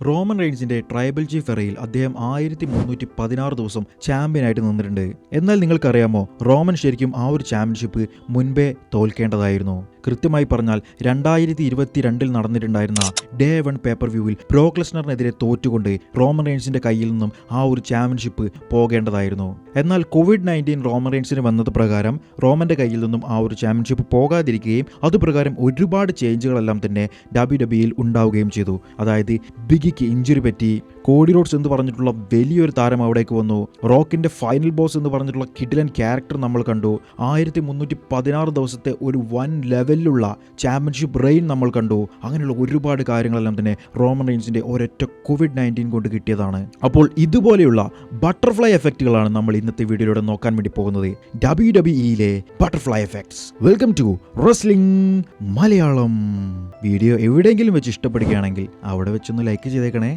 Roman റെയിൻസിന്റെ tribal chief എറയിൽ അദ്ദേഹം 1316 ദിവസം ചാമ്പ്യനായിട്ട് നിന്നിട്ടുണ്ട്. എന്നാൽ നിങ്ങൾക്കറിയാമോ, റോമൻ ശരിക്കും ആ ഒരു ചാമ്പ്യൻഷിപ്പ് മുൻപേ തോൽക്കേണ്ടതായിരുന്നു. കൃത്യമായി പറഞ്ഞാൽ 2022 നടന്നിട്ടുണ്ടായിരുന്ന ഡേ 1 പേപ്പർ വ്യൂവിൽ ബ്രോക്ക് ലെസ്നറിനെതിരെ തോറ്റുകൊണ്ട് റോമൻ റെയിൻസിന്റെ കയ്യിൽ നിന്നും ആ ഒരു ചാമ്പ്യൻഷിപ്പ് പോകേണ്ടതായിരുന്നു. എന്നാൽ COVID-19 റോമൻ റെയിൻസിന് വന്നത് പ്രകാരം റോമന്റെ കയ്യിൽ നിന്നും ആ ഒരു ചാമ്പ്യൻഷിപ്പ് പോകാതിരിക്കുകയും അതുപ്രകാരം ഒരുപാട് ചേഞ്ചുകളെല്ലാം തന്നെ WWE ഉണ്ടാവുകയും ചെയ്തു. അതായത് ബിഗിക്ക് ഇഞ്ചുറി പറ്റി, കോഡി റോഡ്സ് എന്ന് പറഞ്ഞിട്ടുള്ള വലിയൊരു താരം അവിടേക്ക് വന്നു, റോക്കിന്റെ ഫൈനൽ ബോസ് എന്ന് പറഞ്ഞിട്ടുള്ള കിഡിലൻ ക്യാരക്ടർ നമ്മൾ കണ്ടു, 1316 ദിവസത്തെ ഒരു വൻ ലെവലിലുള്ള ചാമ്പ്യൻഷിപ്പ് റെയിൻ നമ്മൾ കണ്ടു. അങ്ങനെയുള്ള ഒരുപാട് കാര്യങ്ങളെല്ലാം തന്നെ റോമൻ റെയിൻസിന്റെ ഒരൊറ്റ COVID-19 കൊണ്ട് കിട്ടിയതാണ്. അപ്പോൾ ഇതുപോലെയുള്ള ബട്ടർഫ്ലൈ എഫക്റ്റുകളാണ് നമ്മൾ ഇന്നത്തെ വീഡിയോയിലൂടെ നോക്കാൻ വേണ്ടി പോകുന്നത്. WWEയിലെ butterfly effects. Welcome to wrestling Malayalam. Video എവിടെയെങ്കിലും വെച്ച് ഇഷ്ടപ്പെടുകയാണെങ്കിൽ അവിടെ വെച്ചൊന്ന് ലൈക്ക് ചെയ്തേക്കണേ.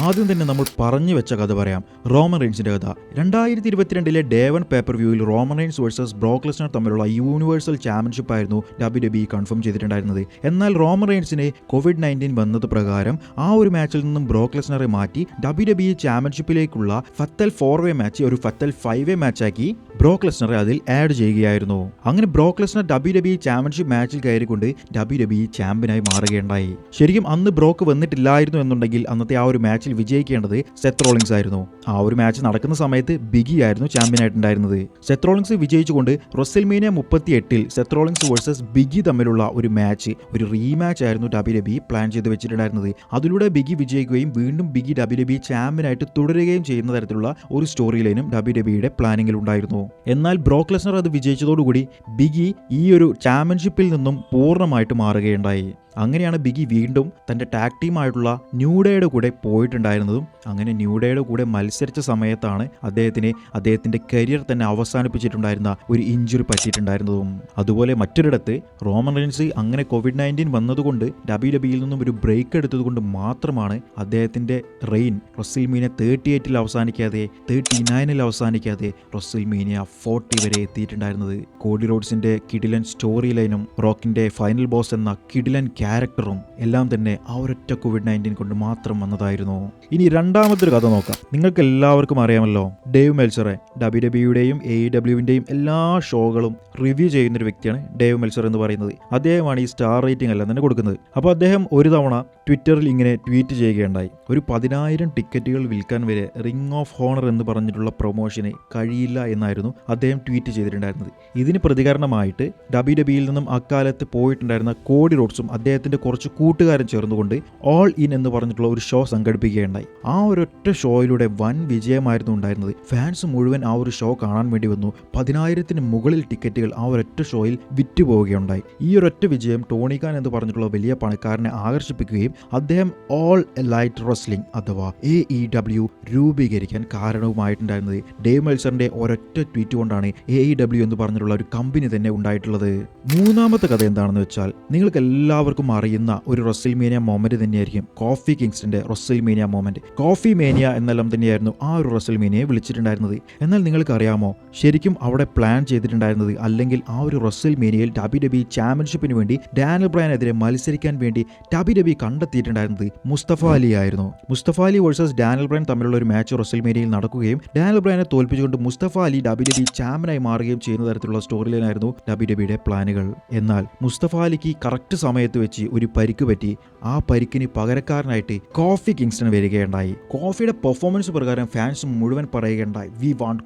ആദ്യം തന്നെ നമ്മൾ പറഞ്ഞു വെച്ച കഥ പറയാം. റോമൻ റെയിൻസിന്റെ കഥ. 2022 ഡേ 1 പേപ്പർ വ്യൂവിൽ Roman Reigns versus Brock Lesnar തമ്മിലുള്ള യൂണിവേഴ്സൽ ചാമ്പ്യൻഷിപ്പ് ആയിരുന്നു WWE കൺഫേം ചെയ്തിട്ടുണ്ടായിരുന്നത്. എന്നാൽ റോമൻ റെയിൻസിന് COVID-19 വന്നത് പ്രകാരം ആ ഒരു മാച്ചിൽ നിന്നും ബ്രോക്ക് ലെസ്നറെ മാറ്റി WWE ചാമ്പ്യൻഷിപ്പിലേക്കുള്ള ഫത്തൽ 4-വേ മാച്ച് ഒരു ഫത്തൽ 5-വേ മാച്ചാക്കി ബ്രോക്ക് ലെസ്നറെ അതിൽ ആഡ് ചെയ്യുകയായിരുന്നു. അങ്ങനെ ബ്രോക്ക് ലെസ്നർ WWE ചാമ്പ്യൻഷിപ്പ് മാച്ചിൽ കയറിക്കൊണ്ട് WWE ചാമ്പ്യനായി മാറുകയുണ്ടായി. ശരിക്കും അന്ന് ബ്രോക്ക് വന്നിട്ടില്ലായിരുന്നു എന്നുണ്ടെങ്കിൽ അന്നത്തെ ആ ഒരു മാച്ചിൽ വിജയിക്കേണ്ടത് സെത്ത് റോളിങ്സ് ആയിരുന്നു. ആ ഒരു മാച്ച് നടക്കുന്ന സമയത്ത് ബിഗി ആയിരുന്നു ചാമ്പ്യനായിട്ടുണ്ടായിരുന്നത്. സെത്ത് റോളിങ്സ് വിജയിച്ചുകൊണ്ട് WrestleMania 38 Seth Rollins versus Big E തമ്മിലുള്ള ഒരു മാച്ച്, ഒരു റീമാച്ച് ആയിരുന്നു WWE പ്ലാൻ ചെയ്ത് വെച്ചിട്ടുണ്ടായിരുന്നത്. അതിലൂടെ ബിഗി വിജയിക്കുകയും വീണ്ടും ബിഗി WWE ചാമ്പ്യനായിട്ട് തുടരുകയും ചെയ്യുന്ന തരത്തിലുള്ള ഒരു സ്റ്റോറി ലൈനും WWEയുടെ പ്ലാനിങ്ങിൽ ഉണ്ടായിരുന്നു. എന്നാൽ ബ്രോക്ക് ലെസ്നർ അത് വിജയിച്ചതോടുകൂടി ബിഗി ഈ ഒരു ചാമ്പ്യൻഷിപ്പിൽ നിന്നും പൂർണ്ണമായിട്ട് മാറുകയുണ്ടായി. അങ്ങനെയാണ് ബിഗി വീണ്ടും തൻ്റെ ടാഗ് ടീമായിട്ടുള്ള ന്യൂ ഡേയുടെ കൂടെ പോയിട്ടുണ്ടായിരുന്നതും. അങ്ങനെ ന്യൂ ഡേയുടെ കൂടെ മത്സരിച്ച സമയത്താണ് അദ്ദേഹത്തിൻ്റെ കരിയർ തന്നെ അവസാനിപ്പിച്ചിട്ടുണ്ടായിരുന്ന ഒരു ഇഞ്ചുറി പറ്റിയിട്ടുണ്ടായിരുന്നതും. അതുപോലെ മറ്റൊരിടത്ത് റോമൻ റെയിൻസ് അങ്ങനെ COVID-19 വന്നതുകൊണ്ട് WWEയിൽ നിന്നും ഒരു ബ്രേക്ക് എടുത്തതുകൊണ്ട് മാത്രമാണ് അദ്ദേഹത്തിൻ്റെ റെയിൻ റെസ്ൽമേനിയ 38 അവസാനിക്കാതെ 39 അവസാനിക്കാതെ റെസ്ൽമേനിയ 40 വരെ എത്തിയിട്ടുണ്ടായിരുന്നത്. കോഡി റോഡ്സിന്റെ കിഡിലൻ സ്റ്റോറി ലൈനും റോക്കിന്റെ ഫൈനൽ ബോസ് എന്ന കിഡിലൻ ക്യാരക്ടറും എല്ലാം തന്നെ ആ ഒരൊറ്റ COVID-19 കൊണ്ട് മാത്രം വന്നതായിരുന്നു. ഇനി രണ്ടാമത്തെ ഒരു കഥ നോക്കാം. നിങ്ങൾക്ക് എല്ലാവർക്കും അറിയാമല്ലോ, ഡേവ് മെൽസറെ WWEയുടെയും AEWവിന്റെയും എല്ലാ ഷോകളും റിവ്യൂ ചെയ്യുന്ന ഒരു വ്യക്തിയാണ് ഡേവ് മെൽസർ എന്ന് പറയുന്നത്. അദ്ദേഹമാണ് ഈ സ്റ്റാർ റേറ്റിംഗ് എല്ലാം തന്നെ കൊടുക്കുന്നത്. അപ്പോൾ അദ്ദേഹം ഒരു തവണ ട്വിറ്ററിൽ ഇങ്ങനെ ട്വീറ്റ് ചെയ്യുകയുണ്ടായി, ഒരു 10,000 ടിക്കറ്റുകൾ വിൽക്കാൻ വരെ റിംഗ് ഓഫ് ഹോണർ എന്ന് പറഞ്ഞിട്ടുള്ള പ്രൊമോഷന് കഴിയില്ല എന്നായിരുന്നു അദ്ദേഹം ട്വീറ്റ് ചെയ്തിട്ടുണ്ടായിരുന്നത്. ഇതിന് പ്രതികരണമായിട്ട് WWEയിൽ നിന്നും അക്കാലത്ത് പോയിട്ടുണ്ടായിരുന്ന കോഡി റോഡ്സും അദ്ദേഹത്തിന്റെ കുറച്ച് കൂട്ടുകാരൻ ചേർന്നുകൊണ്ട് ഓൾ ഇൻ എന്ന് പറഞ്ഞിട്ടുള്ള ഒരു ഷോ സംഘടിപ്പിക്കുകയുണ്ടായി. ആ ഒരൊറ്റ ഷോയിലൂടെ വൻ വിജയമായിരുന്നു ഉണ്ടായിരുന്നത്. ഫാൻസ് മുഴുവൻ ആ ഒരു ഷോ കാണാൻ വേണ്ടി വന്നു. 10,000-ന് മുകളിൽ ടിക്കറ്റുകൾ ആ ഒരൊറ്റ ഷോയിൽ വിറ്റുപോവുകയുണ്ടായി. ഈ ഒരൊറ്റ വിജയം ടോണി ഖാൻ എന്ന് പറഞ്ഞിട്ടുള്ള വലിയ പണക്കാരനെ ആകർഷിപ്പിക്കുകയും അദ്ദേഹം ഓൾ എലൈറ്റ് റെസ്ലിംഗ് അഥവാ AEW രൂപീകരിക്കാൻ കാരണവുമായിട്ടുണ്ടായിരുന്നത്. ഡേവ് മെൽസറിന്റെ ഒരൊറ്റ ട്വീറ്റ് കൊണ്ടാണ് AEW എന്ന് പറഞ്ഞിട്ടുള്ള ഒരു കമ്പനി തന്നെ ഉണ്ടായിട്ടുള്ളത്. മൂന്നാമത്തെ കഥ എന്താണെന്ന് വെച്ചാൽ, നിങ്ങൾക്ക് എല്ലാവർക്കും അറിയുന്ന ഒരു റെസ്ൽമേനിയ മൊമെന്റ് തന്നെയായിരിക്കും കോഫി കിങ്സ്റ്റന്റെ റെസ്ൽമേനിയ മൊമെന്റ്. കോഫി മേനിയ എന്നെല്ലാം തന്നെയായിരുന്നു ആ ഒരു റെസ്ൽമേനിയയെ വിളിച്ചിട്ടുണ്ടായിരുന്നത്. എന്നാൽ നിങ്ങൾക്ക് അറിയാമോ, ശരിക്കും അവിടെ പ്ലാൻ ചെയ്തിട്ടുണ്ടായിരുന്നത്, അല്ലെങ്കിൽ ആ ഒരു റെസ്ൽമേനിയയിൽ WWE ചാമ്പ്യൻഷിപ്പിന് വേണ്ടി ഡാനിയൽ ബ്രയനെതിരെ മത്സരിക്കാൻ വേണ്ടി WWE കണ്ടെത്തിയിട്ടുണ്ടായിരുന്നത് മുസ്തഫ അലി ആയിരുന്നു. Mustafa Ali versus Daniel Bryan തമ്മിലുള്ള ഒരു മാച്ച് റെസ്ൽമേനിയയിൽ നടക്കുകയും ഡാനിയൽ ബ്രയനെ തോൽപ്പിച്ചുകൊണ്ട് മുസ്തഫ അലി WWE ചാമ്പ്യനായി മാറുകയും ചെയ്യുന്ന തരത്തിലുള്ള സ്റ്റോറി ലൈൻ ആയിരുന്നു WWEയുടെ പ്ലാനുകൾ. എന്നാൽ മുസ്തഫ അലിക്ക് കറക്റ്റ് സമയത്ത് വെച്ച് ഒരു പരിക്ക് പറ്റി. ആ പരിക്കിന് പകരക്കാരനായിട്ട് കോഫി കിങ്സ്റ്റൺ വരികയുണ്ടായി. കോഫിയുടെ പെർഫോമൻസ് പ്രകാരം ഫാൻസ് മുഴുവൻ പറയുകയുണ്ടായി, വി വാണ്ട്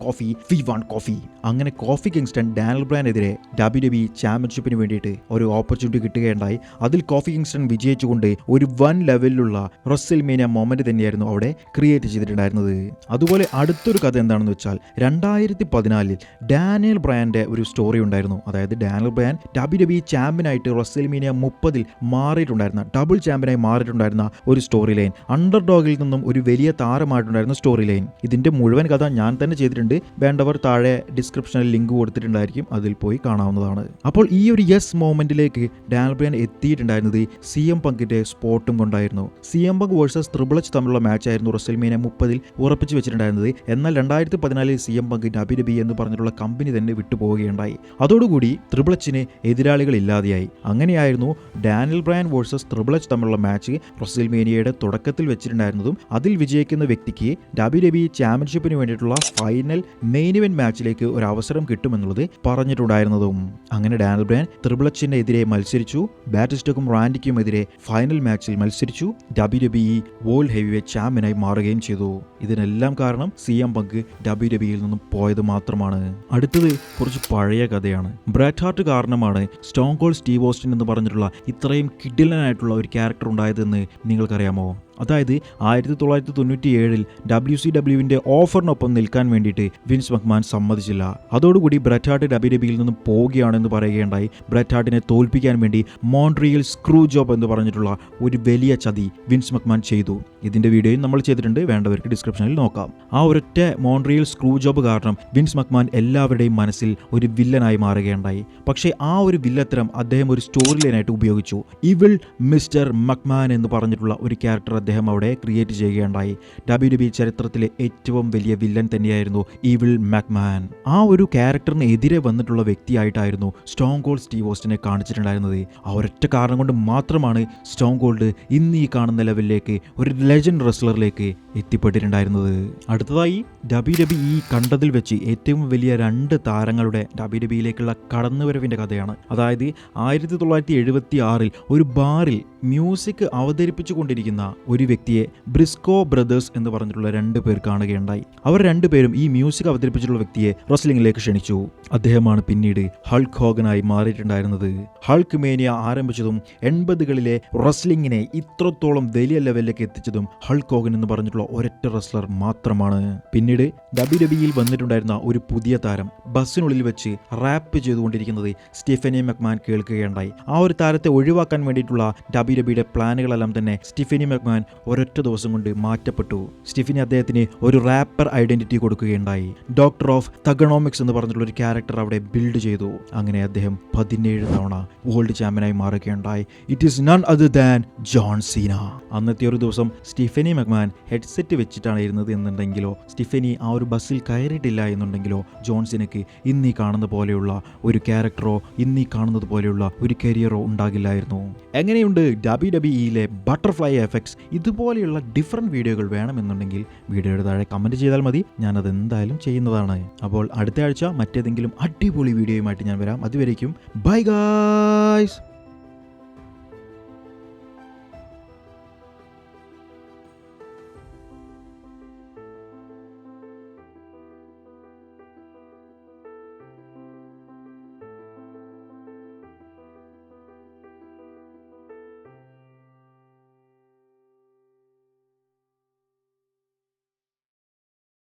കോഫി. അങ്ങനെ കോഫി കിങ്സ്റ്റൺ ഡാനിയൽ ബ്രയനെതിരെ WWE ചാമ്പ്യൻഷിപ്പിന് വേണ്ടിയിട്ട് ഒരു ഓപ്പർച്യൂണിറ്റി കിട്ടുകയുണ്ടായി. അതിൽ കോഫി കിങ്സ്റ്റൺ വിജയിച്ചുകൊണ്ട് ഒരു വൻ ലെവലിലുള്ള റെസ്ൽമേനിയ മൊമെന്റ് തന്നെയായിരുന്നു അവിടെ ക്രിയേറ്റ് ചെയ്തിട്ടുണ്ടായിരുന്നത്. അതുപോലെ അടുത്തൊരു കഥ എന്താണെന്ന് വെച്ചാൽ, 2014 ഡാനിയൽ ബ്രയന്റെ ഒരു സ്റ്റോറി ഉണ്ടായിരുന്നു. അതായത് ഡാനിയൽ ബ്രയൻ WWE ചാമ്പ്യനായിട്ട് റെസ്ൽമേനിയ 30 മാറിയിട്ടുണ്ടായിരുന്ന, ഡബിൾ ചാമ്പ്യനായി മാറിയിട്ടുണ്ടായിരുന്ന ഒരു സ്റ്റോറി ലൈൻ, അണ്ടർഡോഗിൽ നിന്നും ഒരു വലിയ താരമായിട്ടുണ്ടായിരുന്ന സ്റ്റോറി ലൈൻ. ഇതിന്റെ മുഴുവൻ കഥ ഞാൻ തന്നെ ചെയ്തിട്ടുണ്ട്. വേണ്ടവർ താഴെ ഡിസ്ക്രിപ്ഷനിൽ ലിങ്ക് കൊടുത്തിട്ടുണ്ടായിരിക്കും, അതിൽ പോയി കാണാവുന്നതാണ്. അപ്പോൾ ഈ ഒരു യെസ് മൊമെന്റിലേക്ക് ഡാനിയൽ ബ്രയൻ എത്തിയിട്ടുണ്ടായിരുന്നത് CM പങ്കിന്റെ സ്പോട്ട് ഷോട്ടും കൊണ്ടായിരുന്നു. CM Punk versus triple H തമ്മിലുള്ള മാച്ചായിരുന്നു റെസ്ൽമേനിയ 30 ഉറപ്പിച്ചു വെച്ചിട്ടുണ്ടായിരുന്നത്. എന്നാൽ 2014 CM Punk WWE എന്ന് പറഞ്ഞിട്ടുള്ള കമ്പനി തന്നെ വിട്ടുപോവുകയുണ്ടായി. അതോടുകൂടി ട്രിപ്പിൾ എച്ചിന് എതിരാളികൾ ഇല്ലാതെയായി. അങ്ങനെയായിരുന്നു Daniel Brian versus triple H തമ്മിലുള്ള മാച്ച് റെസ്ൽമേനിയയുടെ തുടക്കത്തിൽ വെച്ചിട്ടുണ്ടായിരുന്നതും അതിൽ വിജയിക്കുന്ന വ്യക്തിക്ക് WWE ചാമ്പ്യൻഷിപ്പിന് വേണ്ടിയിട്ടുള്ള ഫൈനൽ മെയിൻ ഇവന്റ് മാച്ചിലേക്ക് ഒരു അവസരം കിട്ടുമെന്നുള്ളത് പറഞ്ഞിട്ടുണ്ടായിരുന്നതും. അങ്ങനെ ഡാനിയൽ ബ്രയൻ ട്രിപ്പിൾ എച്ചിന് എതിരെ മത്സരിച്ചു. ബാറ്റിസ്റ്റയ്ക്കും റാൻഡിക്കും എതിരെ ഫൈനൽ മാച്ചിൽ മത്സരിച്ചു. WWE വേൾഡ് ഹെവിവെയ്റ്റ് ചാമ്പ്യനായി മാറുകയും ചെയ്തു. ഇതിനെല്ലാം കാരണം CM Punk WWEയിൽ നിന്നും പോയത് മാത്രമാണ്. അടുത്തത് കുറച്ച് പഴയ കഥയാണ്. ബ്രെറ്റ് ഹാർട്ട് കാരണമാണ് സ്റ്റോൺ കോൾഡ് സ്റ്റീവ് ഓസ്റ്റിൻ എന്ന് പറഞ്ഞിട്ടുള്ള ഇത്രയും കിടിലനായിട്ടുള്ള ഒരു ക്യാരക്ടർ ഉണ്ടായതെന്ന് നിങ്ങൾക്കറിയാമോ? അതായത് 1997 WCWവിന്റെ ഓഫറിനൊപ്പം നിൽക്കാൻ വേണ്ടിയിട്ട് വിൻസ് മക്മാൻ സമ്മതിച്ചില്ല. അതോടുകൂടി ബ്രെറ്റ് ഹാർട്ട് WWEയിൽ നിന്നും പോവുകയാണെന്ന് പറയുകയുണ്ടായി. ബ്രെറ്റ് ഹാർട്ടിനെ തോൽപ്പിക്കാൻ വേണ്ടി മോൺട്രിയൽ സ്ക്രൂ ജോബ് എന്ന് പറഞ്ഞിട്ടുള്ള ഒരു വലിയ ചതി വിൻസ് മക്മാൻ ചെയ്തു. ഇതിന്റെ വീഡിയോയും നമ്മൾ ചെയ്തിട്ടുണ്ട്, വേണ്ടവർക്ക് ഡിസ്ക്രിപ്ഷനിൽ നോക്കാം. ആ ഒരൊറ്റ മോൺട്രിയൽ സ്ക്രൂ ജോബ് കാരണം വിൻസ് മക്മാൻ എല്ലാവരുടെയും മനസ്സിൽ ഒരു വില്ലനായി മാറുകയുണ്ടായി. പക്ഷേ ആ ഒരു വില്ലത്തരം അദ്ദേഹം ഒരു സ്റ്റോറി ലൈനായിട്ട് ഉപയോഗിച്ചു. ഇവിൾ മിസ്റ്റർ മക്മാൻ എന്ന് പറഞ്ഞിട്ടുള്ള ഒരു ക്യാരക്ടർ അദ്ദേഹം അവിടെ ക്രിയേറ്റ് ചെയ്യുകയുണ്ടായി. WWE ചരിത്രത്തിലെ ഏറ്റവും വലിയ വില്ലൻ തന്നെയായിരുന്നു ഈവിൾ മക്മാൻ. ആ ഒരു ക്യാരക്ടറിന് എതിരെ വന്നിട്ടുള്ള വ്യക്തിയായിട്ടായിരുന്നു സ്റ്റോൺ കോൾഡ് സ്റ്റീവ് ഓസ്റ്റിനെ കാണിച്ചിട്ടുണ്ടായിരുന്നത്. ആ ഒരൊറ്റ കാരണം കൊണ്ട് മാത്രമാണ് സ്റ്റോൺ കോൾഡ് ഇന്ന് ഈ കാണുന്ന ലെവലിലേക്ക് ഒരു ലെജൻഡ് റെസ്ലറിലേക്ക് എത്തിപ്പെട്ടിട്ടുണ്ടായിരുന്നത്. അടുത്തതായി WWE കണ്ടതിൽ വെച്ച് ഏറ്റവും വലിയ 2 താരങ്ങളുടെ WWEയിലേക്കുള്ള കടന്നുവരവിന്റെ കഥയാണ്. അതായത് 1976 ഒരു ബാറിൽ മ്യൂസിക് അവതരിപ്പിച്ചു കൊണ്ടിരിക്കുന്ന ഒരു വ്യക്തിയെ ബ്രിസ്കോ ബ്രദേഴ്സ് എന്ന് പറഞ്ഞിട്ടുള്ള 2 പേർ കാണുകയുണ്ടായി. അവർ 2 പേരും ഈ മ്യൂസിക് അവതരിപ്പിച്ചിട്ടുള്ള വ്യക്തിയെ റെസ്ലിംഗിലേക്ക് ക്ഷണിച്ചു. അദ്ദേഹമാണ് പിന്നീട് ഹൾക്ക് ഹോഗനായി മാറിയിട്ടുണ്ടായിരുന്നത്. ഹൾക്ക് മേനിയ ആരംഭിച്ചതും 80കളിലെ റെസ്ലിംഗിനെ ഇത്രത്തോളം വലിയ ലെവലിലേക്ക് എത്തിച്ചതും ഹൾക്ക് ഹോഗൻ എന്ന് പറഞ്ഞിട്ടുള്ള ഒരൊറ്റ റെസ്ലർ മാത്രമാണ്. പിന്നീട് WWEയിൽ വന്നിട്ടുണ്ടായിരുന്ന ഒരു പുതിയ താരം ബസ്സിനുള്ളിൽ വെച്ച് റാപ്പ് ചെയ്തുകൊണ്ടിരിക്കുന്നത് സ്റ്റീഫനി മക്മാൻ കേൾക്കുകയുണ്ടായി. ആ ഒരു താരത്തെ ഒഴിവാക്കാൻ വേണ്ടിയിട്ടുള്ള WWEയുടെ പ്ലാനുകളെല്ലാം തന്നെ സ്റ്റീഫനി മക്മാൻ ഒരൊറ്റ ദിവസം കൊണ്ട് മാറ്റപ്പെട്ടു. സ്റ്റീഫനി അദ്ദേഹത്തിന് ഒരു റാപ്പർ ഐഡന്റിറ്റി കൊടുക്കുകയുണ്ടായി. ഡോക്ടർ ഓഫ് തഗണോമിക്സ് എന്ന് പറഞ്ഞിട്ടുള്ള ഒരു ക്യാരക്ടർ അവിടെ ബിൽഡ് ചെയ്തു. അങ്ങനെ അദ്ദേഹം 17 തവണ വേൾഡ് ചാമ്പ്യനായി മാറുകയുണ്ടായി. It is none other than John Cena. അന്നത്തെ ഒരു ദിവസം സ്റ്റീഫനി മക്മാൻ ഹെഡ്സെറ്റ് വെച്ചിട്ടാണ് ഇരുന്നത് എന്നുണ്ടെങ്കിലോ, സ്റ്റീഫനി ആ ഒരു ബസ്സിൽ കയറിയിട്ടില്ല എന്നുണ്ടെങ്കിലോ, ജോൺ സീനയ്ക്ക് ഇന്നീ കാണുന്ന പോലെയുള്ള ഒരു ക്യാരക്ടറോ ഇന്നീ കാണുന്നത് പോലെയുള്ള ഒരു കരിയറോ ഉണ്ടാകില്ലായിരുന്നു. എങ്ങനെയുണ്ട് WWEയിലെ ബട്ടർഫ്ലൈ എഫക്ട്സ്? ഇതുപോലെയുള്ള ഡിഫറെൻറ്റ് വീഡിയോകൾ വേണമെന്നുണ്ടെങ്കിൽ വീഡിയോയുടെ താഴെ കമൻറ്റ് ചെയ്താൽ മതി, ഞാനത് എന്തായാലും ചെയ്യുന്നതാണ്. അപ്പോൾ അടുത്ത ആഴ്ച മറ്റേതെങ്കിലും അടിപൊളി വീഡിയോയുമായിട്ട് ഞാൻ വരാം. അതുവരേക്കും ബൈ ഗായ്സ്.